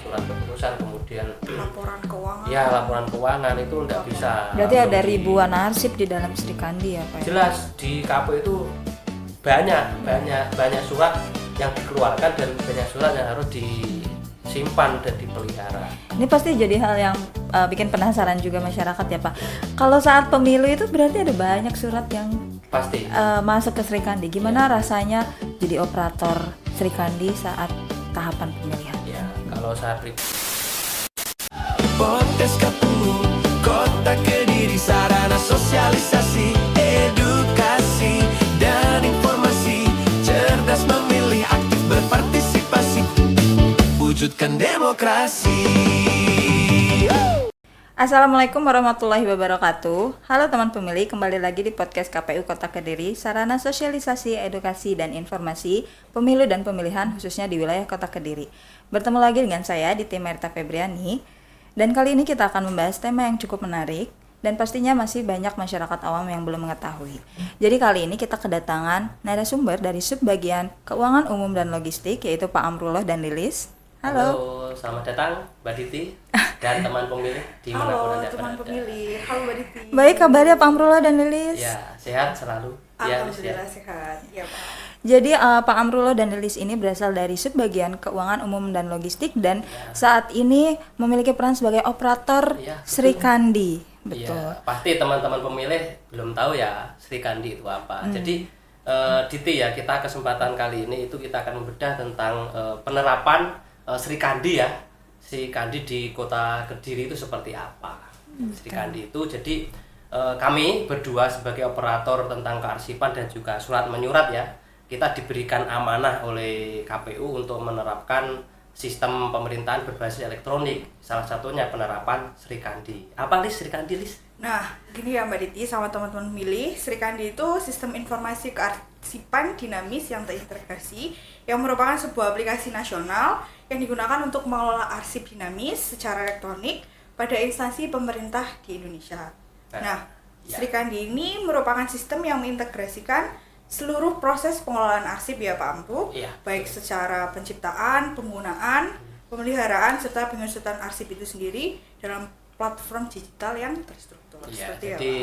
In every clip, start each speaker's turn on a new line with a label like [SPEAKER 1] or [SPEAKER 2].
[SPEAKER 1] surat keputusan, kemudian
[SPEAKER 2] laporan keuangan.
[SPEAKER 1] ya laporan keuangan itu nggak bisa.
[SPEAKER 3] Berarti ada ribuan arsip di dalam Sri Kandi ya Pak?
[SPEAKER 1] Jelas di KPU itu banyak surat yang dikeluarkan dan banyak surat yang harus disimpan dan dipelihara.
[SPEAKER 3] Ini pasti jadi hal yang bikin penasaran juga masyarakat ya Pak. Kalau saat pemilu itu berarti ada banyak surat yang
[SPEAKER 1] Pasti.
[SPEAKER 3] masuk ke Sri Kandi. Gimana rasanya jadi operator Sri Kandi saat tahapan pemilihan?
[SPEAKER 1] Ya, kalau saat
[SPEAKER 4] Podcast KPU Kota Kediri, sarana sosialisasi, edukasi, dan informasi. Cerdas memilih, aktif berpartisipasi, wujudkan demokrasi.
[SPEAKER 3] Assalamualaikum warahmatullahi wabarakatuh. Halo teman pemilih, kembali lagi di podcast KPU Kota Kediri, sarana sosialisasi, edukasi, dan informasi pemilu dan pemilihan khususnya di wilayah Kota Kediri. Bertemu lagi dengan saya, Diti Merta Febriani, dan kali ini kita akan membahas tema yang cukup menarik dan pastinya masih banyak masyarakat awam yang belum mengetahui. Jadi kali ini kita kedatangan narasumber dari Subbagian Keuangan Umum dan Logistik, yaitu Pak Amrullah dan Lilis.
[SPEAKER 1] Halo, selamat datang Mbak Diti dan teman pemilih di manapun
[SPEAKER 2] Halo
[SPEAKER 1] Anda
[SPEAKER 2] teman
[SPEAKER 1] berada.
[SPEAKER 2] pemilih, halo Mbak Diti.
[SPEAKER 3] Baik, kabarnya Pak Amrullah dan Lilis?
[SPEAKER 1] Ya, sehat selalu. Ya,
[SPEAKER 2] Alhamdulillah sehat. Ya Pak.
[SPEAKER 3] Jadi Pak Amrullah dan Lilis ini berasal dari Subbagian Keuangan Umum dan Logistik dan saat ini memiliki peran sebagai operator
[SPEAKER 1] Ya,
[SPEAKER 3] Sri
[SPEAKER 1] betul.
[SPEAKER 3] Kandi. Betul.
[SPEAKER 1] Ya, pasti teman-teman pemilih belum tahu ya Sri Kandi itu apa. Jadi Diti ya, kita kesempatan kali ini itu kita akan membedah tentang penerapan Sri Kandi ya. Sri Kandi di Kota Kediri itu seperti apa. Sri Kandi itu jadi kami berdua sebagai operator tentang kearsipan dan juga surat menyurat ya, kita diberikan amanah oleh KPU untuk menerapkan sistem pemerintahan berbasis elektronik. Salah satunya penerapan Sri Kandi. Apa Lis Sri Kandi, Lis?
[SPEAKER 2] Nah, gini ya Mbak Diti sama teman-teman pemilih, Sri Kandi itu sistem informasi kearsipan dinamis yang terintegrasi yang merupakan sebuah aplikasi nasional yang digunakan untuk mengelola arsip dinamis secara elektronik pada instansi pemerintah di Indonesia. Nah,
[SPEAKER 1] ya.
[SPEAKER 2] Sri Kandi ini merupakan sistem yang mengintegrasikan seluruh proses pengelolaan arsip ya Pak Amru,
[SPEAKER 1] Iya.
[SPEAKER 2] baik secara penciptaan, penggunaan, pemeliharaan, serta pengusutan arsip itu sendiri dalam platform digital yang terstruktur.
[SPEAKER 1] Ya,
[SPEAKER 2] Seperti
[SPEAKER 1] jadi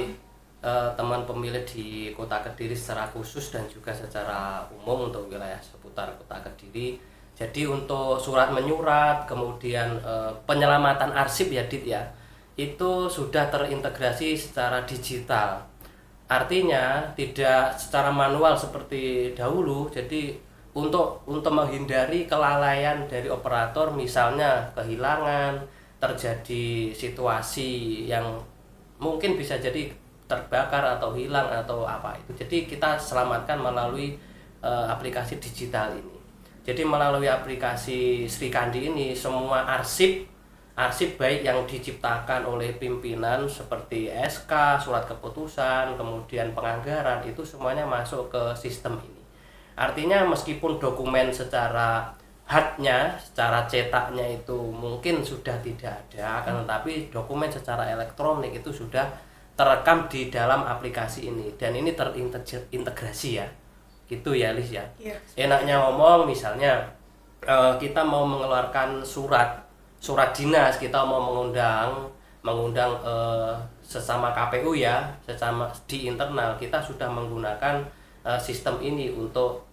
[SPEAKER 2] apa?
[SPEAKER 1] teman pemilih di Kota Kediri secara khusus dan juga secara umum untuk wilayah seputar Kota Kediri. Jadi untuk surat menyurat, kemudian penyelamatan arsip ya Dit ya, itu sudah terintegrasi secara digital. Artinya tidak secara manual seperti dahulu. Jadi untuk menghindari kelalaian dari operator, misalnya kehilangan, terjadi situasi yang mungkin bisa jadi terbakar atau hilang atau apa itu. Jadi kita selamatkan melalui aplikasi digital ini. Jadi melalui aplikasi Sri Kandi ini semua arsip baik yang diciptakan oleh pimpinan seperti SK, surat keputusan, kemudian penganggaran itu semuanya masuk ke sistem ini. Artinya meskipun dokumen secara hardnya, secara cetaknya itu mungkin sudah tidak ada, akan tetapi dokumen secara elektronik itu sudah terekam di dalam aplikasi ini dan ini terintegrasi ya. Gitu ya Lis ya.
[SPEAKER 2] Iya.
[SPEAKER 1] Enaknya ngomong misalnya kita mau mengeluarkan surat dinas, kita mau mengundang sesama KPU ya, sesama di internal kita sudah menggunakan sistem ini untuk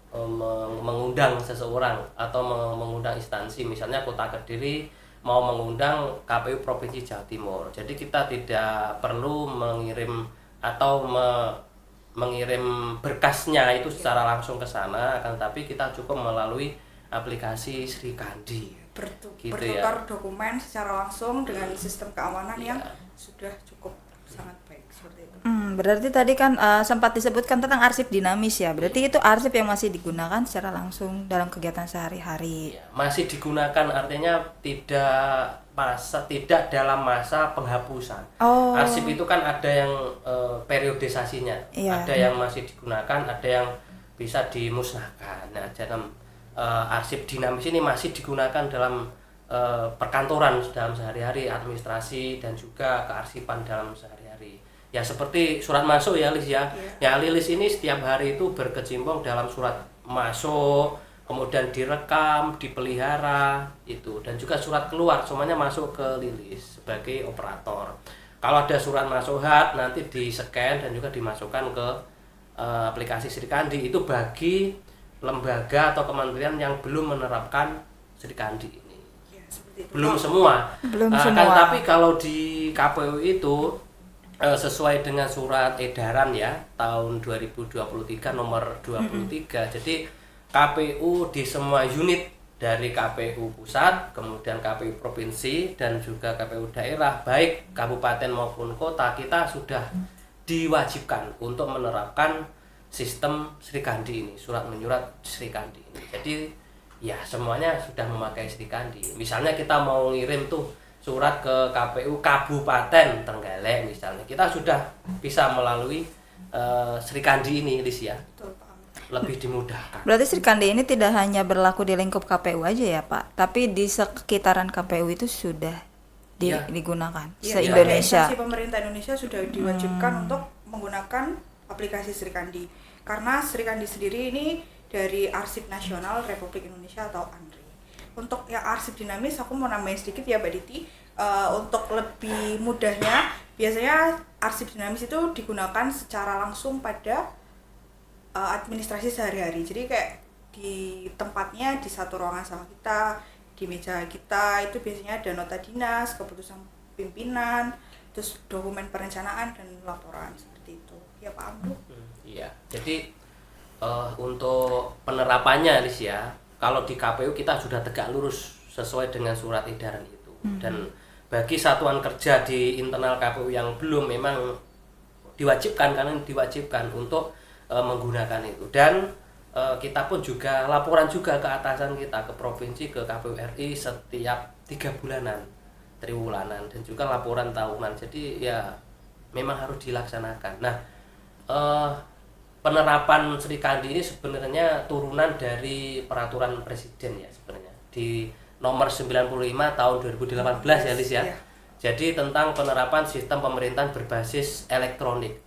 [SPEAKER 1] mengundang seseorang atau mengundang instansi, misalnya Kota Kediri mau mengundang KPU Provinsi Jawa Timur. Jadi kita tidak perlu mengirim atau mengirim berkasnya itu secara langsung ke sana, akan tapi kita cukup melalui aplikasi Sri Kandi. Gitu
[SPEAKER 2] Bertukar
[SPEAKER 1] ya.
[SPEAKER 2] dokumen secara langsung dengan sistem keamanan
[SPEAKER 1] Iya.
[SPEAKER 2] yang sudah cukup sangat baik seperti itu.
[SPEAKER 3] Berarti tadi kan sempat disebutkan tentang arsip dinamis ya. Berarti itu arsip yang masih digunakan secara langsung dalam kegiatan sehari-hari.
[SPEAKER 1] Ya, masih digunakan artinya tidak dalam masa penghapusan.
[SPEAKER 3] Oh.
[SPEAKER 1] Arsip itu kan ada yang periodisasinya,
[SPEAKER 3] Iya.
[SPEAKER 1] ada yang masih digunakan, ada yang bisa dimusnahkan. Nah, dalam arsip dinamis ini masih digunakan dalam perkantoran dalam sehari-hari, administrasi dan juga kearsipan dalam sehari-hari. Ya seperti surat masuk ya Lis ya. Ya Lilis ini setiap hari itu berkecimpung dalam surat masuk, kemudian direkam, dipelihara itu, dan juga surat keluar semuanya masuk ke Lilis sebagai operator. Kalau ada surat masuk HAT nanti di-scan dan juga dimasukkan ke aplikasi Srikandi. Itu bagi lembaga atau kementerian yang belum menerapkan Srikandi ini.
[SPEAKER 2] Ya, seperti itu.
[SPEAKER 1] Belum semua.
[SPEAKER 3] Belum
[SPEAKER 1] Kan,
[SPEAKER 3] semua.
[SPEAKER 1] tapi kalau di KPU itu sesuai dengan surat edaran ya tahun 2023 nomor 23. Jadi KPU di semua unit dari KPU pusat, kemudian KPU provinsi dan juga KPU daerah baik kabupaten maupun kota, kita sudah diwajibkan untuk menerapkan sistem Srikandi ini, surat menyurat Srikandi ini. Jadi ya semuanya sudah memakai Srikandi. Misalnya kita mau ngirim tuh surat ke KPU Kabupaten Trenggalek misalnya, kita sudah bisa melalui Srikandi ini, Lis ya.
[SPEAKER 2] Betul, Pak Amru.
[SPEAKER 1] Lebih dimudahkan.
[SPEAKER 3] Berarti Srikandi ini tidak hanya berlaku di lingkup KPU aja ya Pak, tapi di sekitaran KPU itu sudah
[SPEAKER 1] Iya.
[SPEAKER 3] digunakan
[SPEAKER 2] Iya,
[SPEAKER 3] se-Indonesia.
[SPEAKER 2] instansi pemerintah Indonesia sudah diwajibkan untuk menggunakan aplikasi Srikandi. Karena Srikandi sendiri ini dari Arsip Nasional Republik Indonesia atau ANRI. Untuk yang arsip dinamis aku mau nambahin sedikit ya Mbak Diti. Untuk lebih mudahnya biasanya arsip dinamis itu digunakan secara langsung pada administrasi sehari-hari. Jadi kayak di tempatnya, di satu ruangan sama kita, di meja kita itu biasanya ada nota dinas, keputusan pimpinan, terus dokumen perencanaan dan laporan seperti itu. Ya Pak Amru.
[SPEAKER 1] Iya. Jadi untuk penerapannya, Lis ya, kalau di KPU kita sudah tegak lurus sesuai dengan surat edaran itu. Dan bagi satuan kerja di internal KPU yang belum, memang diwajibkan, karena diwajibkan untuk menggunakan itu. Dan kita pun juga laporan juga ke atasan kita, ke provinsi, ke KPU RI setiap 3 bulanan, triwulanan, dan juga laporan tahunan. Jadi ya memang harus dilaksanakan. Nah, penerapan Srikandi ini sebenarnya turunan dari peraturan presiden ya sebenarnya di nomor 95 tahun 2018 ya Lis ya.
[SPEAKER 2] Iya.
[SPEAKER 1] Jadi tentang penerapan sistem pemerintahan berbasis elektronik.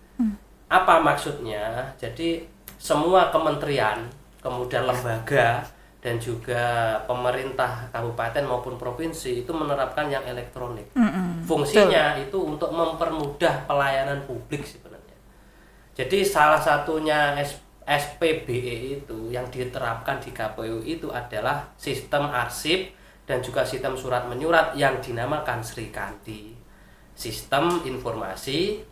[SPEAKER 1] Apa maksudnya? Jadi semua kementerian, kemudian lembaga dan juga pemerintah kabupaten maupun provinsi itu menerapkan yang elektronik. Fungsinya itu untuk mempermudah pelayanan publik sebenarnya. Jadi salah satunya SPBE itu yang diterapkan di KPU itu adalah sistem arsip dan juga sistem surat menyurat yang dinamakan Srikandi. Sistem informasi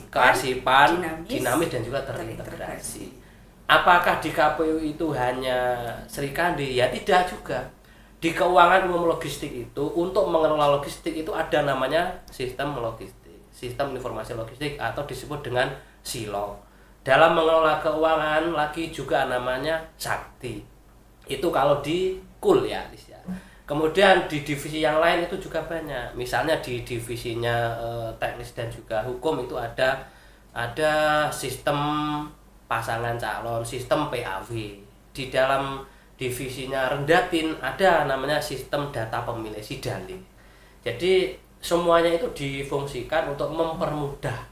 [SPEAKER 1] kearsipan dinamis dan juga terintegrasi. Apakah di KPU itu hanya Srikandi? Ya tidak juga. Di keuangan umum logistik itu untuk mengelola logistik itu ada namanya sistem logistik. Sistem informasi logistik atau disebut dengan SILO. Dalam mengelola keuangan lagi juga namanya Sakti. Itu kalau di KUL ya, Lis ya. Kemudian di divisi yang lain itu juga banyak. Misalnya di divisinya teknis dan juga hukum itu ada sistem pasangan calon, sistem PAW. Di dalam divisinya Rendatin ada namanya sistem data pemilih SIDALE. Jadi semuanya itu difungsikan untuk mempermudah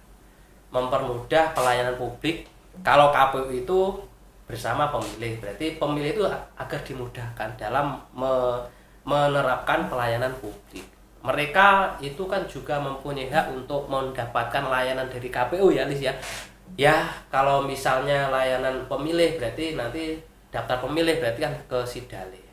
[SPEAKER 1] pelayanan publik. Kalau KPU itu bersama pemilih, berarti pemilih itu agar dimudahkan dalam menerapkan pelayanan publik. Mereka itu kan juga mempunyai hak untuk mendapatkan layanan dari KPU ya Lis ya. Ya kalau misalnya layanan pemilih berarti nanti daftar pemilih berarti kan ke SIDALE.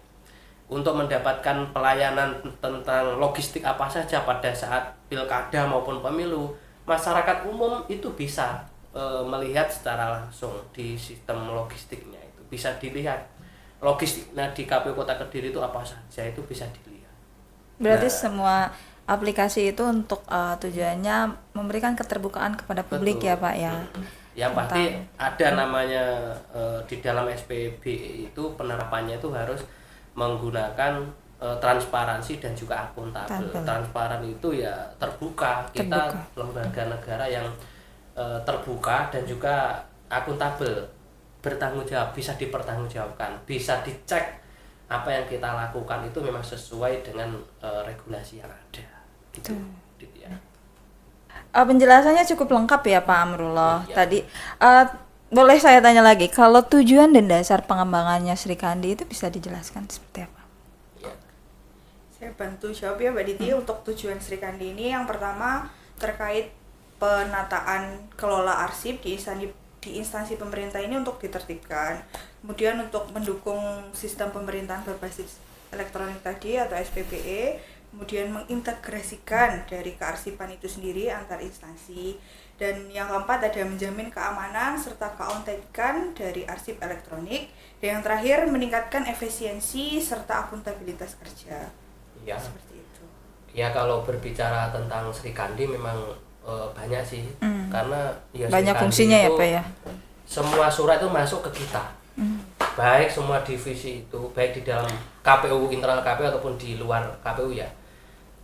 [SPEAKER 1] Untuk mendapatkan pelayanan tentang logistik apa saja pada saat pilkada maupun pemilu, masyarakat umum itu bisa melihat secara langsung di sistem logistiknya itu. Bisa dilihat logistiknya di KPU Kota Kediri itu apa saja, itu bisa dilihat.
[SPEAKER 3] Berarti semua aplikasi itu untuk tujuannya memberikan keterbukaan kepada publik.
[SPEAKER 1] Betul.
[SPEAKER 3] Ya Pak ya.
[SPEAKER 1] Yang pasti ada namanya di dalam SPBE itu penerapannya itu harus menggunakan transparansi dan juga akuntabel. Transparan itu ya terbuka. Kita lembaga negara yang terbuka dan juga akuntabel, bertanggung jawab, bisa dipertanggungjawabkan, bisa dicek apa yang kita lakukan itu memang sesuai dengan regulasi yang ada. Gitu ya.
[SPEAKER 3] Penjelasannya cukup lengkap ya Pak Amrullah.
[SPEAKER 1] Iya.
[SPEAKER 3] Tadi boleh saya tanya lagi, kalau tujuan dan dasar pengembangannya Sri Kandi itu bisa dijelaskan seperti apa?
[SPEAKER 1] Ya.
[SPEAKER 2] Saya bantu jawab ya Mbak Diti. Untuk tujuan Sri Kandi ini yang pertama terkait penataan kelola arsip di instansi pemerintah ini untuk ditertibkan. Kemudian untuk mendukung sistem pemerintahan berbasis elektronik tadi atau SPPE, kemudian mengintegrasikan dari kearsipan itu sendiri antar instansi, dan yang keempat ada menjamin keamanan serta keautentikan dari arsip elektronik, dan yang terakhir meningkatkan efisiensi serta akuntabilitas kerja.
[SPEAKER 1] Ya.
[SPEAKER 2] Seperti itu.
[SPEAKER 1] Ya kalau berbicara tentang Sri Kandi memang banyak sih, karena ya Sri
[SPEAKER 3] Banyak
[SPEAKER 1] Kandi
[SPEAKER 3] fungsinya ya
[SPEAKER 1] itu
[SPEAKER 3] Pak ya?
[SPEAKER 1] semua surat itu masuk ke kita, baik semua divisi itu, baik di dalam KPU, internal KPU ataupun di luar KPU ya.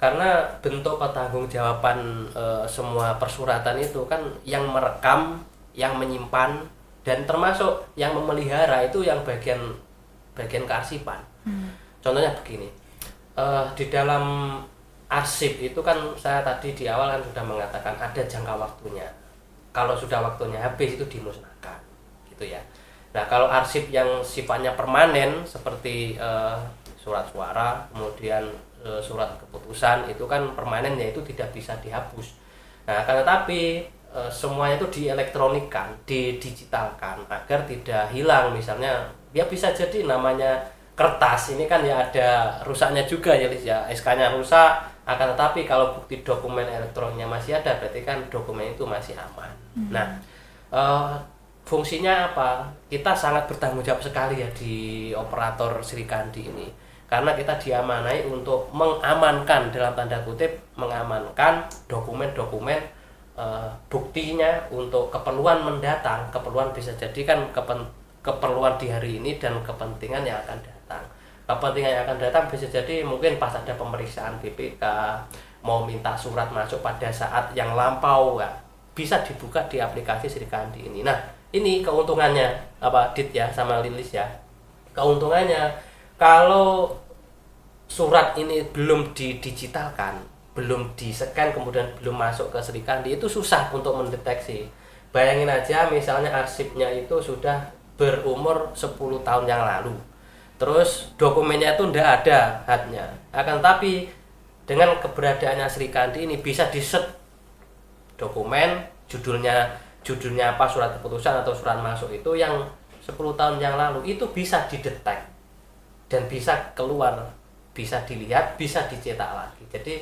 [SPEAKER 1] Karena bentuk pertanggungjawaban semua persuratan itu kan yang merekam, yang menyimpan, dan termasuk yang memelihara itu yang bagian kearsipan. Contohnya begini, di dalam arsip itu kan saya tadi di awal kan sudah mengatakan ada jangka waktunya. Kalau sudah waktunya habis itu dimusnahkan, gitu ya. Nah kalau arsip yang sifatnya permanen seperti surat suara, kemudian surat keputusan itu kan permanen, yaitu tidak bisa dihapus. Nah akan tetapi semuanya itu dielektronikkan, didigitalkan agar tidak hilang. Misalnya dia bisa jadi namanya kertas ini kan ya ada rusaknya juga ya Lis ya, SK-nya rusak, akan tetapi kalau bukti dokumen elektroniknya masih ada berarti kan dokumen itu masih aman. Nah fungsinya apa? Kita sangat bertanggung jawab sekali ya di operator Sri Kandi ini, karena kita diamanai untuk mengamankan, dalam tanda kutip mengamankan dokumen-dokumen buktinya untuk keperluan mendatang. Keperluan bisa jadi kan keperluan di hari ini dan kepentingan yang akan datang. Kepentingan yang akan datang bisa jadi mungkin pas ada pemeriksaan BPK, mau minta surat masuk pada saat yang lampau, ya, bisa dibuka di aplikasi Sri Kandi ini. Nah ini keuntungannya apa Dit ya sama Lilis ya. Keuntungannya kalau surat ini belum didigitalkan, belum di-scan, kemudian belum masuk ke Sri Kandi, itu susah untuk mendeteksi. Bayangin aja misalnya arsipnya itu sudah berumur 10 tahun yang lalu, terus dokumennya itu tidak ada hatnya. Akan tapi dengan keberadaannya Sri Kandi ini bisa di-set dokumen, judulnya apa, surat keputusan atau surat masuk itu yang 10 tahun yang lalu itu bisa didetek dan bisa keluar, bisa dilihat, bisa dicetak lagi. Jadi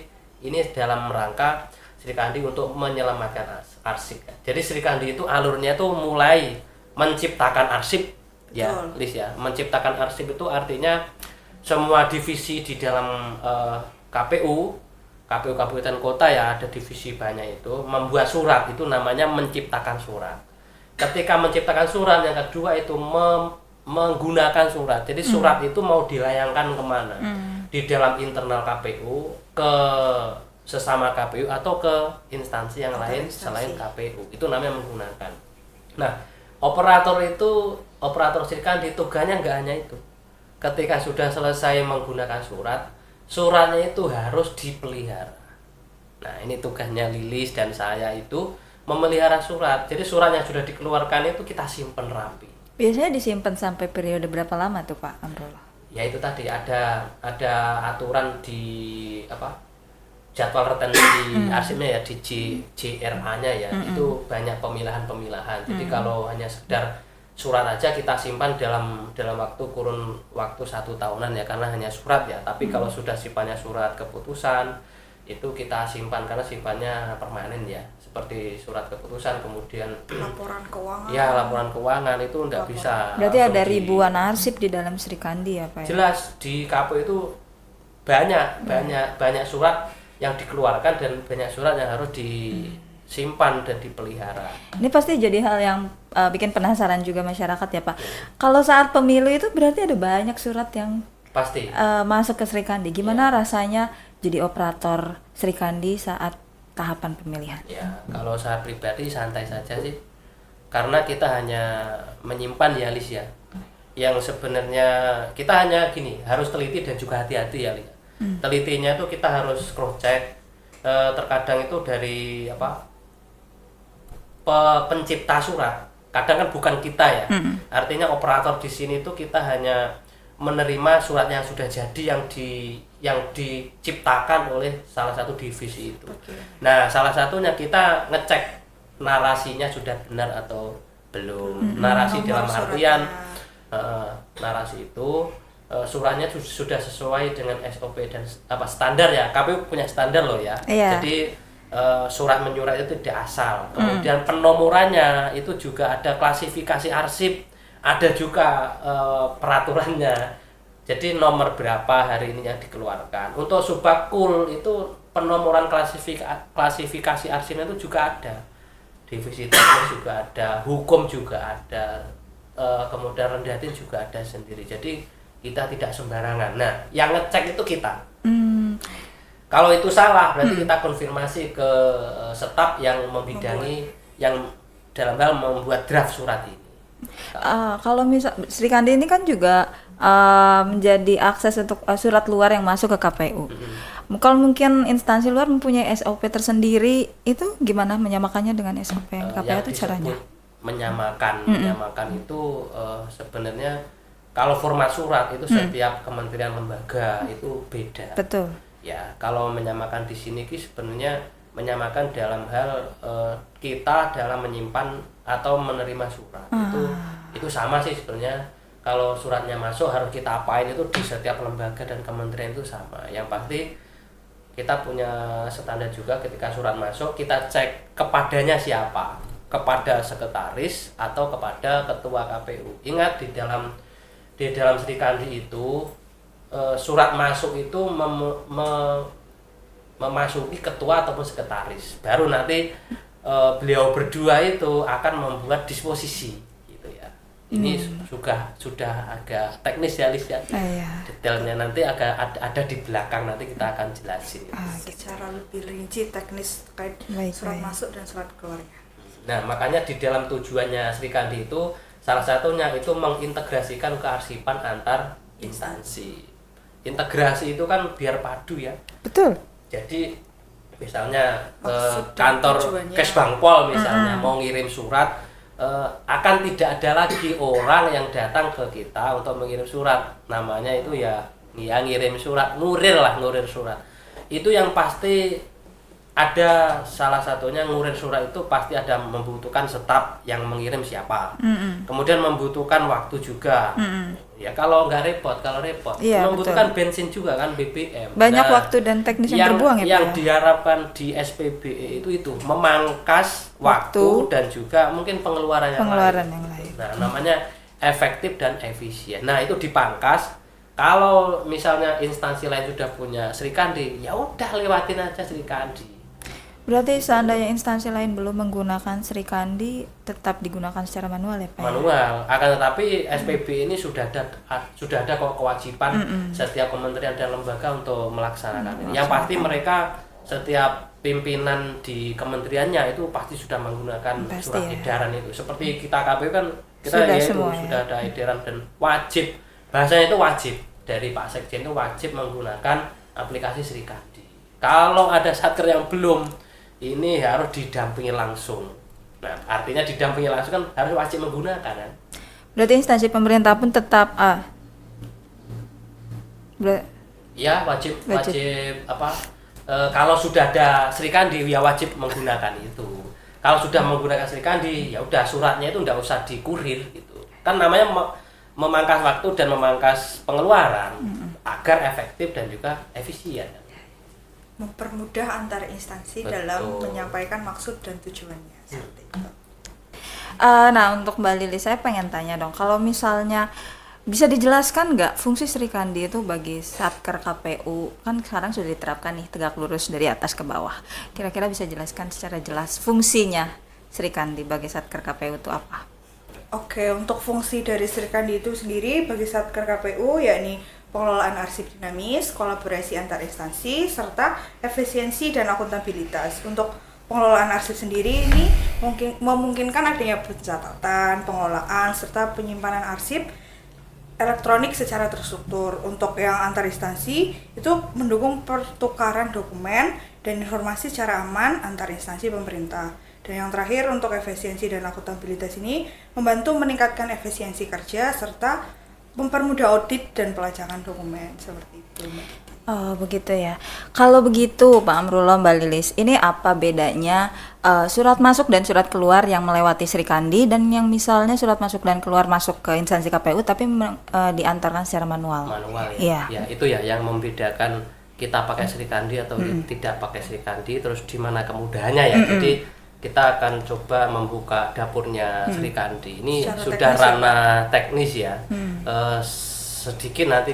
[SPEAKER 1] ini dalam rangka Sri Kandi untuk menyelamatkan arsip. Jadi Sri Kandi itu alurnya itu mulai menciptakan arsip ya, Lis ya. Menciptakan arsip itu artinya semua divisi di dalam KPU kabupaten kota ya, ada divisi banyak itu membuat surat, itu namanya menciptakan surat. Ketika menciptakan surat, yang kedua itu menggunakan surat. Jadi surat itu mau dilayangkan kemana? Di dalam internal KPU, ke sesama KPU atau ke instansi yang lain selain KPU. Itu namanya menggunakan. Nah, operator Sri Kandi tugasnya nggak hanya itu. Ketika sudah selesai menggunakan surat, suratnya itu harus dipelihara. Nah, ini tugasnya Lilis dan saya itu memelihara surat. Jadi surat yang sudah dikeluarkan itu kita simpen rapi.
[SPEAKER 3] Biasanya disimpan sampai periode berapa lama tuh Pak Amrullah?
[SPEAKER 1] Ya itu tadi ada aturan di jadwal retensi arsipnya ya, di JRA-nya ya. Itu banyak pemilahan. Jadi kalau hanya sekedar surat aja kita simpan dalam kurun waktu 1 tahunan ya, karena hanya surat ya. Tapi kalau sudah sifatnya surat keputusan itu kita simpan karena sifatnya permanen ya, seperti surat keputusan, kemudian
[SPEAKER 2] Laporan keuangan.
[SPEAKER 1] ya laporan keuangan itu enggak bisa.
[SPEAKER 3] Berarti ada ribuan arsip di dalam Sri Kandi ya Pak ya?
[SPEAKER 1] Jelas di KPU itu banyak surat yang dikeluarkan dan banyak surat yang harus disimpan dan dipelihara.
[SPEAKER 3] Ini pasti jadi hal yang bikin penasaran juga masyarakat ya Pak. Kalau saat pemilu itu berarti ada banyak surat yang
[SPEAKER 1] Pasti.
[SPEAKER 3] masuk ke Sri Kandi. Gimana rasanya jadi operator Sri Kandi saat tahapan pemilihan?
[SPEAKER 1] Ya, kalau saya pribadi santai saja sih. Karena kita hanya menyimpan ya Lis ya. Yang sebenarnya kita hanya gini, harus teliti dan juga hati-hati ya Lis. Telitinya itu kita harus cross check. Terkadang itu dari pencipta surat kadang kan bukan kita ya. Artinya operator di sini itu kita hanya menerima surat yang sudah jadi yang diciptakan oleh salah satu divisi itu. Nah, salah satunya kita ngecek narasinya sudah benar atau belum. Narasi dalam artian narasi itu suratnya sudah sesuai dengan SOP dan standar ya. KPU punya standar loh ya.
[SPEAKER 3] Iya.
[SPEAKER 1] Jadi surat menyurat itu tidak asal. Kemudian penomorannya itu juga ada klasifikasi arsip, ada juga peraturannya. Jadi nomor berapa hari ini yang dikeluarkan. Untuk Subakul itu penomoran klasifikasi arsipnya itu juga ada. Divisi teknis juga ada, hukum juga ada, kemudian Rendatin juga ada sendiri. Jadi kita tidak sembarangan. Nah, yang ngecek itu kita. Kalau itu salah, berarti kita konfirmasi ke staf yang membidangi, yang dalam hal membuat draft surat ini.
[SPEAKER 3] Kalau misal Sri Kandi ini kan juga menjadi akses untuk surat luar yang masuk ke KPU. Kalau mungkin instansi luar mempunyai SOP tersendiri, itu gimana menyamakannya dengan SOP yang KPU itu caranya?
[SPEAKER 1] Menyamakan itu sebenarnya kalau format surat itu setiap kementerian lembaga itu beda.
[SPEAKER 3] Betul.
[SPEAKER 1] Ya, kalau menyamakan di sini sebenarnya menyamakan dalam hal kita dalam menyimpan atau menerima surat. Itu sama sih sebenarnya. Kalau suratnya masuk harus kita apain itu di setiap lembaga dan kementerian itu sama. Yang pasti kita punya standar juga ketika surat masuk kita cek kepadanya siapa, kepada sekretaris atau kepada ketua KPU. Ingat di dalam Sri Kandi itu surat masuk itu memasuki ketua ataupun sekretaris. Baru nanti beliau berdua itu akan membuat disposisi gitu ya. Ini sudah agak teknis ya Lis ya. Detailnya nanti agak ada di belakang, nanti kita akan jelasin.
[SPEAKER 2] Secara lebih rinci teknis terkait surat masuk dan surat keluarnya.
[SPEAKER 1] Nah, makanya di dalam tujuannya Sri Kandi itu salah satunya itu mengintegrasikan kearsipan antar instansi. Integrasi itu kan biar padu ya.
[SPEAKER 3] Betul.
[SPEAKER 1] Jadi misalnya kantor Kesbangpol misalnya mau ngirim surat, akan tidak ada lagi orang yang datang ke kita untuk mengirim surat. Namanya itu ya ngirim surat, ngurir surat. Itu yang pasti ada salah satunya ngurir surat itu pasti ada membutuhkan staf yang mengirim siapa. Kemudian membutuhkan waktu juga. Ya kalau repot,
[SPEAKER 3] iya,
[SPEAKER 1] membutuhkan
[SPEAKER 3] betul.
[SPEAKER 1] bensin juga kan, BBM.
[SPEAKER 3] Banyak waktu dan teknis yang terbuang ya Pak.
[SPEAKER 1] Yang diharapkan di SPBE itu memangkas waktu dan juga mungkin pengeluaran yang lain. Nah, namanya efektif dan efisien. Nah, itu dipangkas. Kalau misalnya instansi lain sudah punya Sri Kandi, ya udah lewatin aja Sri Kandi.
[SPEAKER 3] Berarti seandainya instansi lain belum menggunakan Sri Kandi, tetap digunakan secara manual ya Pak?
[SPEAKER 1] Manual. Akan tetapi SPB ini sudah ada kewajiban setiap kementerian dan lembaga untuk melaksanakan ini. Yang pasti mereka setiap pimpinan di kementeriannya itu pasti sudah menggunakan surat edaran itu. Seperti kita KPU kan kita sudah ada edaran dan wajib. Bahasanya itu wajib. Dari Pak Sekjen itu wajib menggunakan aplikasi Sri Kandi. Kalau ada satker yang belum, ini harus didampingi langsung. Nah, artinya didampingi langsung kan harus wajib menggunakan kan.
[SPEAKER 3] Berarti instansi pemerintah pun tetap
[SPEAKER 1] ya wajib apa? Kalau sudah ada Sri Kandi ya wajib menggunakan itu. Kalau sudah menggunakan Sri Kandi ya udah suratnya itu enggak usah dikurir gitu. Kan namanya memangkas waktu dan memangkas pengeluaran agar efektif dan juga efisien.
[SPEAKER 2] Mempermudah antar instansi dalam menyampaikan maksud dan tujuannya.
[SPEAKER 3] Nah, untuk Mbak Lili saya pengen tanya dong, kalau misalnya bisa dijelaskan nggak fungsi Sri Kandi itu bagi Satker KPU? Kan sekarang sudah diterapkan nih tegak lurus dari atas ke bawah. Kira-kira bisa jelaskan secara jelas fungsinya Sri Kandi bagi Satker KPU itu apa?
[SPEAKER 2] Oke, untuk fungsi dari Sri Kandi itu sendiri bagi Satker KPU yakni pengelolaan arsip dinamis, kolaborasi antar instansi, serta efisiensi dan akuntabilitas. Untuk pengelolaan arsip sendiri ini memungkinkan adanya pencatatan, pengelolaan, serta penyimpanan arsip elektronik secara terstruktur. Untuk yang antar instansi itu mendukung pertukaran dokumen dan informasi secara aman antar instansi pemerintah. Dan yang terakhir, untuk efisiensi dan akuntabilitas ini membantu meningkatkan efisiensi kerja serta mempermudah audit dan pelacakan dokumen seperti itu, Mbak.
[SPEAKER 3] Oh begitu ya. Kalau begitu Pak Amrullah, Mbak Lilis, ini apa bedanya surat masuk dan surat keluar yang melewati Sri Kandi dan yang misalnya surat masuk dan keluar masuk ke instansi KPU tapi diantarkan secara manual?
[SPEAKER 1] Manual ya.
[SPEAKER 3] Iya.
[SPEAKER 1] Ya itu ya yang membedakan kita pakai Sri Kandi atau tidak pakai Sri Kandi, terus di mana kemudahannya ya. Jadi kita akan coba membuka dapurnya Sri Kandi. Ini
[SPEAKER 2] Secara
[SPEAKER 1] sudah
[SPEAKER 2] teknis
[SPEAKER 1] ranah teknis ya. Sedikit nanti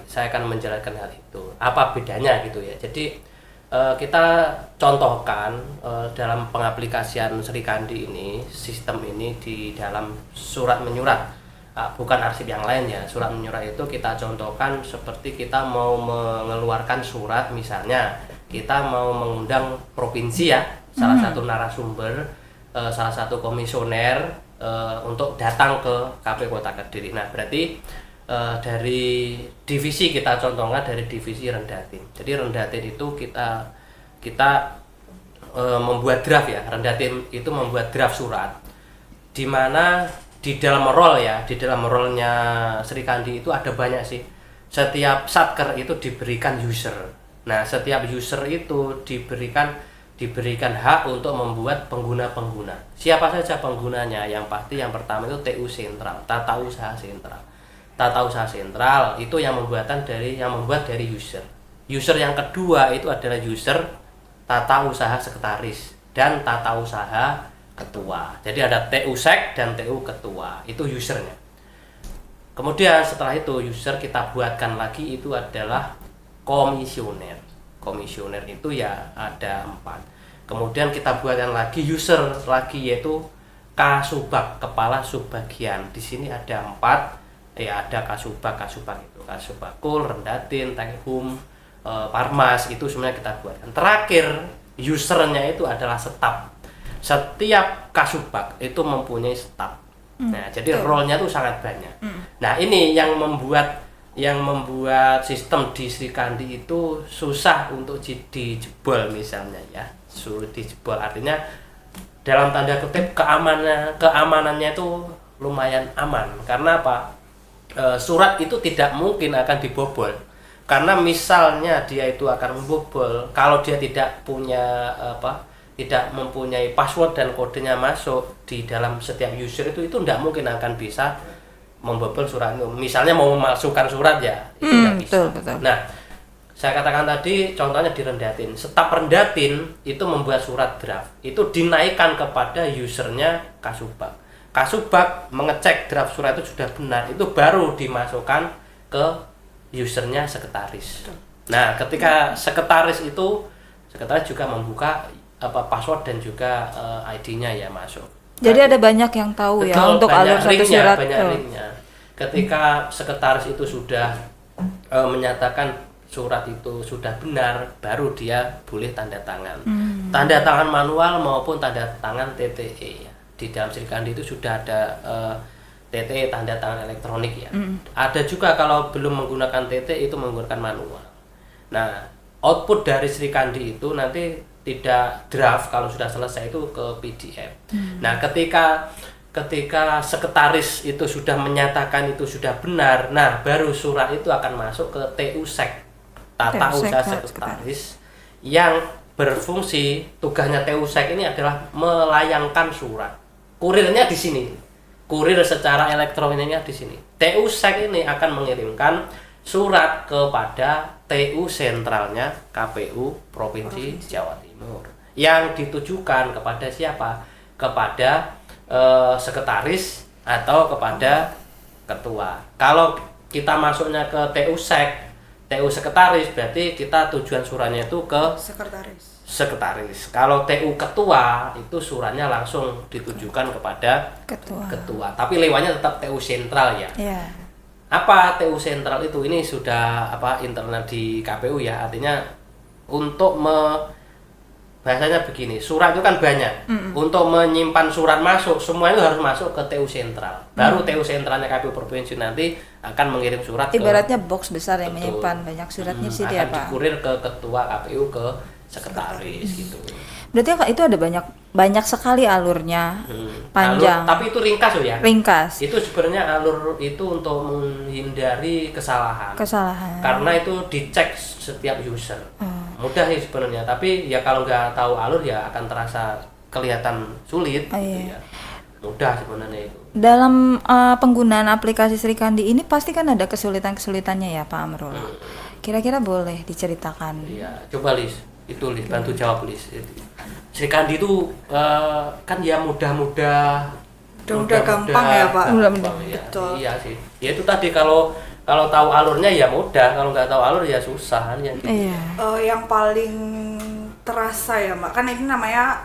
[SPEAKER 1] saya akan menjelaskan hal itu. Apa bedanya gitu ya. Jadi kita contohkan dalam pengaplikasian Sri Kandi ini, sistem ini di dalam surat menyurat, bukan arsip yang lain ya. Surat menyurat itu kita contohkan seperti kita mau mengeluarkan surat, misalnya kita mau mengundang provinsi ya, salah satu narasumber, salah satu komisioner untuk datang ke KPU Kota Kediri. Nah berarti dari divisi kita contohkan dari divisi Rendatin. Jadi Rendatin itu kita membuat draft ya. Rendatin itu membuat draft surat, di mana di dalam role ya, di dalam role-nya Sri Kandi itu ada banyak sih. Setiap satker itu diberikan user. Nah setiap user itu diberikan hak untuk membuat pengguna-pengguna. Siapa saja penggunanya? Yang pasti yang pertama itu TU sentral, tata usaha sentral. Tata usaha sentral itu yang membuat dari user. User yang kedua itu adalah user tata usaha sekretaris dan tata usaha ketua. Jadi ada TU sek dan TU ketua, itu usernya. Kemudian setelah itu user kita buatkan lagi itu adalah komisioner. Komisioner itu ya ada 4. Kemudian kita buatkan lagi user lagi, yaitu kasubag, kepala subbagian. Di sini ada 4. Ya ada kasubag itu Kasubagkul, Rendatin, Tekhum, Parmas, itu semuanya kita buatkan. Terakhir usernya itu adalah staf. Setiap kasubag itu mempunyai staf. Nah jadi role-nya itu sangat banyak. Nah ini yang membuat sistem di Sri Kandi itu susah untuk dijebol misalnya ya. Sulit dijebol, artinya dalam tanda kutip keamanannya itu lumayan aman. Karena apa? Surat itu tidak mungkin akan dibobol, karena misalnya dia itu akan membobol, kalau dia tidak mempunyai password dan kodenya masuk di dalam setiap user itu tidak mungkin akan bisa membobol surat itu. Misalnya mau memasukkan surat ya, itu tidak bisa.
[SPEAKER 3] Betul.
[SPEAKER 1] Nah, saya katakan tadi contohnya di Rendatin. Staf Rendatin itu membuat surat draft, itu dinaikkan kepada usernya Kasubag. Kasubag mengecek draft surat itu sudah benar, itu baru dimasukkan ke usernya sekretaris. Nah, ketika sekretaris juga membuka password dan juga ID-nya ya masuk.
[SPEAKER 3] Jadi ada banyak yang tahu ya untuk alur satu surat.
[SPEAKER 1] Banyak linknya. Ketika sekretaris itu sudah menyatakan surat itu sudah benar, baru dia boleh tanda tangan. Tanda tangan manual maupun tanda tangan TTE. Di dalam Sri Kandi itu sudah ada TTE, tanda tangan elektronik ya. Ada juga kalau belum menggunakan TTE itu menggunakan manual. Nah, output dari Sri Kandi itu nanti tidak draft, kalau sudah selesai itu ke PDF. Nah, ketika sekretaris itu sudah menyatakan itu sudah benar, nah baru surat itu akan masuk ke TU sek, tata usaha sekretaris, yang berfungsi, tugasnya TU sek ini adalah melayangkan surat. Kurirnya di sini. Kurir secara elektroniknya di sini. TU sek ini akan mengirimkan surat kepada TU sentralnya KPU Provinsi Jawa Timur. Yang ditujukan kepada siapa? Kepada sekretaris atau kepada ketua. Kalau kita masuknya ke TU sek, TU sekretaris, berarti kita tujuan suratnya itu ke sekretaris. Kalau TU ketua itu suratnya langsung ditujukan kepada ketua. Tapi lewatnya tetap TU sentral ya.
[SPEAKER 3] Yeah.
[SPEAKER 1] Apa TU sentral itu? Ini sudah internal di KPU ya. Artinya untuk bahasanya begini, surat itu kan banyak. Untuk menyimpan surat masuk, semua itu harus masuk ke TU sentral. Baru TU sentralnya KPU provinsi nanti akan mengirim surat.
[SPEAKER 3] Ibaratnya box besar yang menyimpan banyak suratnya sih dia,
[SPEAKER 1] Pak. Akan dikurir ke ketua KPU, ke sekretaris gitu.
[SPEAKER 3] Berarti itu ada banyak sekali alurnya, panjang.
[SPEAKER 1] Alur, tapi itu ringkas loh ya.
[SPEAKER 3] Ringkas.
[SPEAKER 1] Itu sebenarnya alur itu untuk menghindari kesalahan. Karena itu dicek setiap user. Mudah sih sebenarnya, tapi ya kalau nggak tahu alur ya akan terasa kelihatan sulit gitu ya. Mudah sebenarnya itu.
[SPEAKER 3] Dalam penggunaan aplikasi Sri Kandi ini pasti kan ada kesulitan-kesulitannya ya Pak Amrul. Kira-kira boleh diceritakan?
[SPEAKER 1] Iya, coba Lis, bantu jawab Lis. Sri Kandi itu kan ya mudah
[SPEAKER 2] gampang ya Pak.
[SPEAKER 1] Gampang, ya.
[SPEAKER 2] Betul.
[SPEAKER 1] Iya sih. Ya itu tadi kalau tahu alurnya ya mudah, kalau nggak tahu alur ya susah kan ya. Gitu.
[SPEAKER 3] Iya.
[SPEAKER 2] Yang paling terasa ya Mbak, kan ini namanya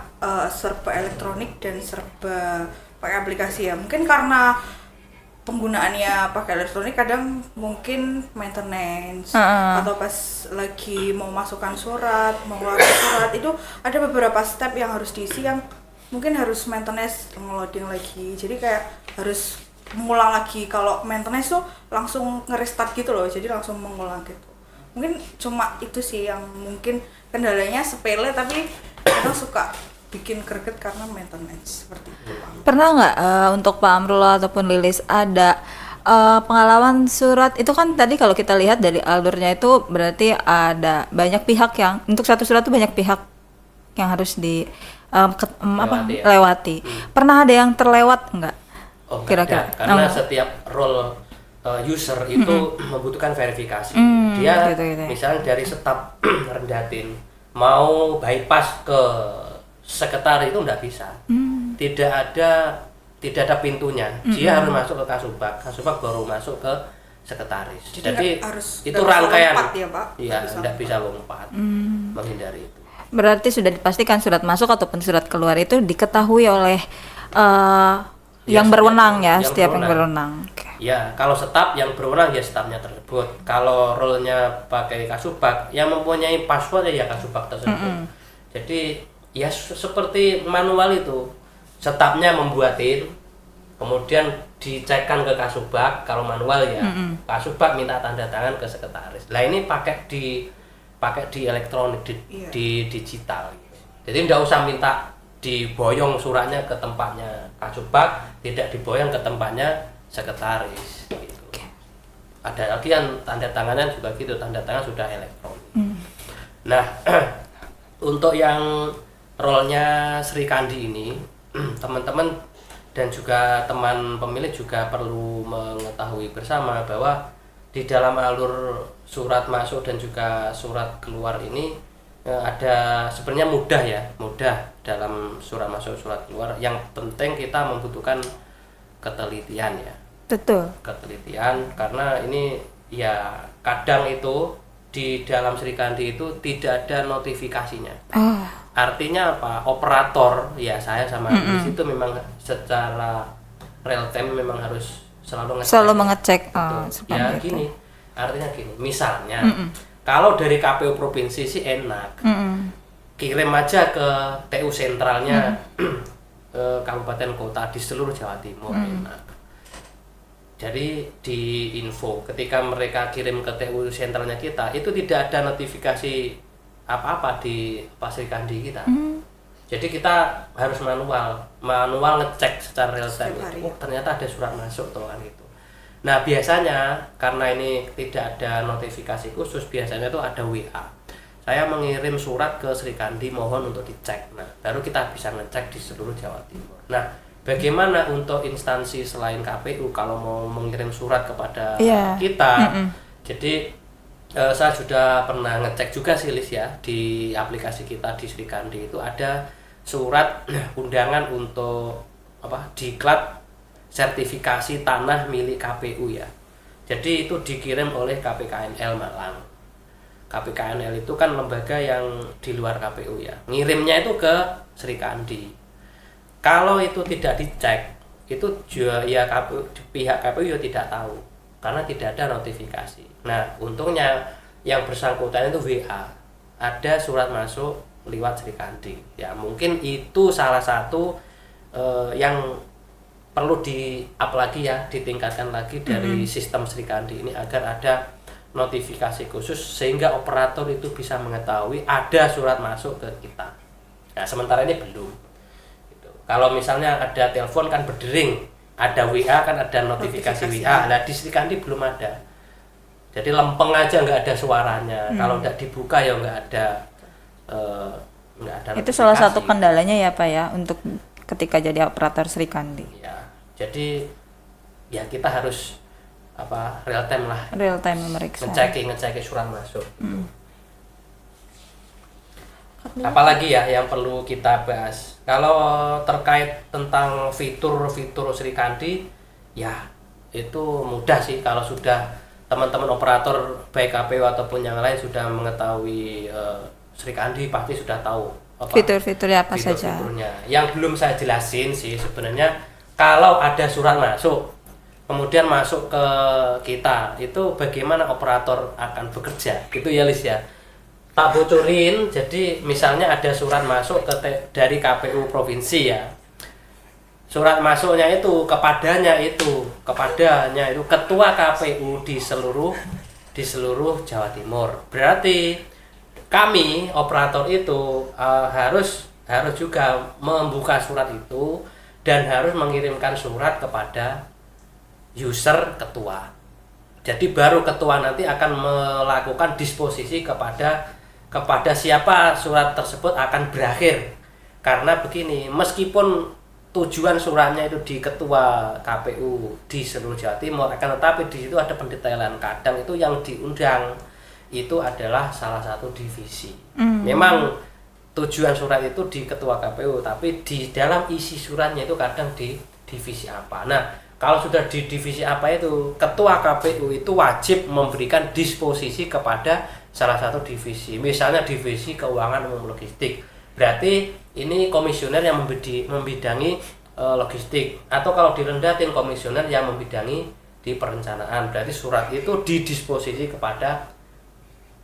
[SPEAKER 2] serba elektronik dan serba pakai aplikasi ya. Mungkin karena penggunaannya pakai elektronik kadang mungkin maintenance atau pas lagi mau masukkan surat, mau ngeluarin surat itu ada beberapa step yang harus diisi yang mungkin harus maintenance nge-loading lagi. Jadi kayak harus mengulang lagi. Kalau maintenance tuh langsung nge-restart gitu loh. Jadi langsung mengulang gitu. Mungkin cuma itu sih yang mungkin kendalanya sepele tapi kadang suka bikin greget karena maintenance seperti itu.
[SPEAKER 3] Pernah nggak untuk Pak Amrul ataupun Lilis ada pengalaman surat itu kan tadi kalau kita lihat dari alurnya itu berarti ada banyak pihak yang untuk satu surat itu banyak pihak yang harus lewati. Pernah ada yang terlewat nggak?
[SPEAKER 1] Oh,
[SPEAKER 3] Kira-kira?
[SPEAKER 1] Karena setiap role user itu membutuhkan verifikasi. Dia
[SPEAKER 3] gitu.
[SPEAKER 1] misalnya dari staf rendatin mau bypass ke sekretaris itu nggak bisa. Tidak ada pintunya. Dia harus masuk ke Kasubag baru masuk ke sekretaris. Jadi itu rangkaian.
[SPEAKER 2] Ya, Pak?
[SPEAKER 1] Iya, nggak bisa lompat. Menghindari itu.
[SPEAKER 3] Berarti sudah dipastikan surat masuk ataupun surat keluar itu diketahui oleh yang berwenang ya, setiap yang berwenang.
[SPEAKER 1] Ya, kalau staf yang berwenang ya stafnya tersebut. Kalau role-nya pakai Kasubag, yang mempunyai password ya Kasubag tersebut. Jadi ya seperti manual itu, stafnya membuatin, kemudian dicekkan ke Kasubag. Kalau manual ya, Kasubag minta tanda tangan ke sekretaris. Lah ini pakai di elektronik, di digital. Jadi tidak usah minta diboyong suratnya ke tempatnya Kasubag, tidak diboyong ke tempatnya sekretaris. Gitu. Ada lagi yang tanda tangannya juga gitu, tanda tangan sudah elektronik. Nah, untuk yang role-nya Sri Kandi ini, teman-teman dan juga teman pemilih juga perlu mengetahui bersama bahwa di dalam alur surat masuk dan juga surat keluar ini ada sebenarnya mudah dalam surat masuk surat keluar. Yang penting kita membutuhkan ketelitian ya.
[SPEAKER 3] Betul.
[SPEAKER 1] Ketelitian karena ini ya kadang itu di dalam Sri Kandi itu tidak ada notifikasinya. Artinya apa? Operator ya saya sama di situ memang secara real time memang harus selalu mengecek. Ya gini, artinya gini. Misalnya kalau dari KPU provinsi sih enak, kirim aja ke TU sentralnya kabupaten kota di seluruh Jawa Timur enak. Jadi di info ketika mereka kirim ke TU sentralnya kita itu tidak ada notifikasi apa-apa di Sri Kandi kita. Jadi kita harus manual ngecek secara real time. Oh ternyata ada surat masuk tuh kan gitu. Nah biasanya karena ini tidak ada notifikasi khusus, biasanya itu ada WA. Saya mengirim surat ke Sri Kandi mohon untuk dicek. Nah baru kita bisa ngecek di seluruh Jawa Timur. Nah bagaimana untuk instansi selain KPU kalau mau mengirim surat kepada kita? Jadi saya sudah pernah ngecek juga sih Lis ya, di aplikasi kita di Sri Kandi itu ada surat undangan untuk diklat sertifikasi tanah milik KPU ya. Jadi itu dikirim oleh KPKNL Malang. KPKNL itu kan lembaga yang di luar KPU ya. Ngirimnya itu ke Sri Kandi. Kalau itu tidak dicek, itu ya pihak KPU ya tidak tahu karena tidak ada notifikasi. Nah, untungnya yang bersangkutan itu WA. Ada surat masuk lewat Sri Kandi. Ya, mungkin itu salah satu yang perlu di-up lagi ya, ditingkatkan lagi dari sistem Sri Kandi ini agar ada notifikasi khusus sehingga operator itu bisa mengetahui ada surat masuk ke kita. Nah, sementara ini belum. Gitu. Kalau misalnya ada telepon kan berdering, ada WA kan ada notifikasi WA. Nah, di Srikandi belum ada. Jadi lempeng aja nggak ada suaranya. Kalau nggak dibuka ya nggak ada
[SPEAKER 3] Itu salah satu
[SPEAKER 1] notifikasi.
[SPEAKER 3] kendalanya ya Pak ya untuk ketika jadi operator Srikandi.
[SPEAKER 1] Ya, jadi ya kita harus real time lah,
[SPEAKER 3] Real time memeriksa.
[SPEAKER 1] ngecek surat masuk. Apalagi ya yang perlu kita bahas kalau terkait tentang fitur-fitur Srikandi, ya itu mudah sih kalau sudah teman-teman operator baik KPU ataupun yang lain sudah mengetahui Srikandi pasti sudah tahu
[SPEAKER 3] Fitur-fiturnya apa saja.
[SPEAKER 1] fitur-fiturnya. Yang belum saya jelasin sih sebenarnya kalau ada surat masuk kemudian masuk ke kita itu bagaimana operator akan bekerja gitu ya Lis ya. Tak bocorin, jadi misalnya ada surat masuk dari KPU provinsi ya. Surat masuknya itu kepadanya itu ketua KPU di seluruh Jawa Timur. Berarti kami operator itu harus juga membuka surat itu dan harus mengirimkan surat kepada user ketua. Jadi baru ketua nanti akan melakukan disposisi kepada siapa surat tersebut akan berakhir. Karena begini, meskipun tujuan suratnya itu di ketua KPU di seluruh Jawa Timur, akan tetapi di situ ada pendetailan. Kadang itu yang diundang itu adalah salah satu divisi. Memang tujuan surat itu di ketua KPU, tapi di dalam isi suratnya itu kadang di divisi apa. Nah, kalau sudah di divisi apa itu, ketua KPU itu wajib memberikan disposisi kepada salah satu divisi. Misalnya divisi keuangan umum logistik. Berarti ini komisioner yang membidangi logistik. Atau kalau direndatin komisioner yang membidangi di perencanaan. Berarti surat itu didisposisi kepada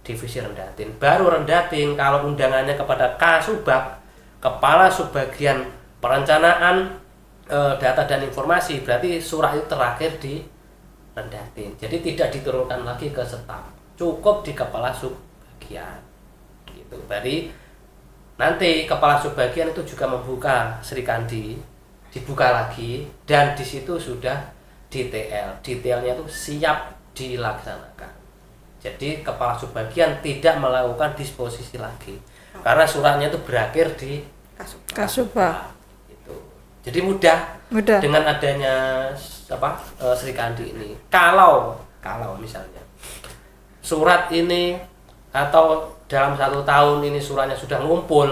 [SPEAKER 1] divisi rendatin. Baru rendatin kalau undangannya kepada Kasubag, kepala subbagian perencanaan data dan informasi, berarti surat itu terakhir di rendatin. Jadi tidak diturunkan lagi ke staf, cukup di kepala subbagian gitu. Berarti nanti kepala subbagian itu juga membuka Srikandi, dibuka lagi dan di situ sudah detailnya itu siap dilaksanakan. Jadi kepala subbagian tidak melakukan disposisi lagi karena suratnya itu berakhir di
[SPEAKER 3] Kasubag.
[SPEAKER 1] Jadi mudah dengan adanya Srikandi ini. Kalau misalnya surat ini atau dalam 1 tahun ini suratnya sudah ngumpul,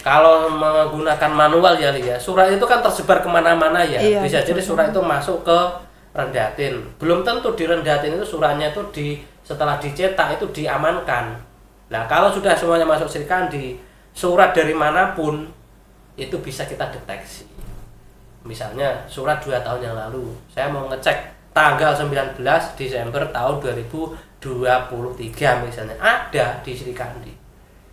[SPEAKER 1] kalau menggunakan manual ya surat itu kan tersebar kemana-mana ya.
[SPEAKER 3] Iya,
[SPEAKER 1] bisa
[SPEAKER 3] betul.
[SPEAKER 1] jadi surat itu masuk ke rendatin. Belum tentu di rendatin itu suratnya itu setelah dicetak itu diamankan. Nah kalau sudah semuanya masuk Srikandi, surat dari manapun itu bisa kita deteksi. Misalnya surat 2 tahun yang lalu, saya mau ngecek tanggal 19 Desember tahun 2023 misalnya, ada di Srikandi.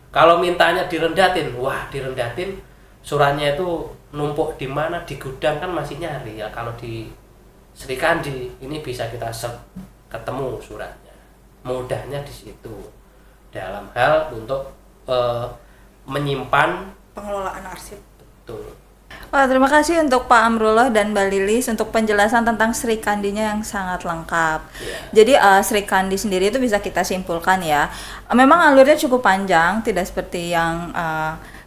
[SPEAKER 1] Kalau mintanya direndatin, direndatin suratnya itu numpuk di mana, di gudang kan masih nyari ya. Kalau di Srikandi ini bisa kita ketemu suratnya. Mudahnya di situ. Dalam hal untuk menyimpan
[SPEAKER 2] pengelolaan arsip.
[SPEAKER 1] betul.
[SPEAKER 3] Wah, terima kasih untuk Pak Amrullah dan Mbak Lilis untuk penjelasan tentang Srikandinya yang sangat lengkap. Jadi Srikandi sendiri itu bisa kita simpulkan ya, memang alurnya cukup panjang, tidak seperti yang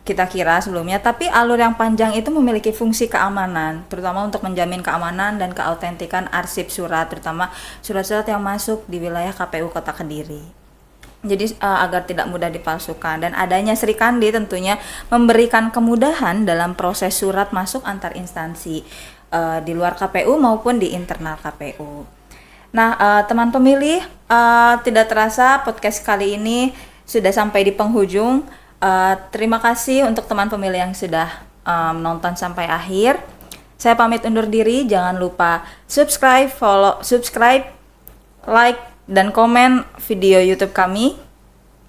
[SPEAKER 3] kita kira sebelumnya, tapi alur yang panjang itu memiliki fungsi keamanan, terutama untuk menjamin keamanan dan keautentikan arsip surat, terutama surat-surat yang masuk di wilayah KPU Kota Kediri. Jadi agar tidak mudah dipalsukan, dan adanya Srikandi tentunya memberikan kemudahan dalam proses surat masuk antar instansi di luar KPU maupun di internal KPU. Nah, teman pemilih, tidak terasa podcast kali ini sudah sampai di penghujung. Terima kasih untuk teman pemilih yang sudah menonton sampai akhir. Saya pamit undur diri. Jangan lupa subscribe, like, dan komen video YouTube kami.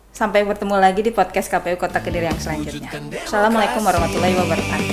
[SPEAKER 3] Sampai bertemu lagi di podcast KPU Kota Kediri yang selanjutnya. Assalamualaikum warahmatullahi wabarakatuh.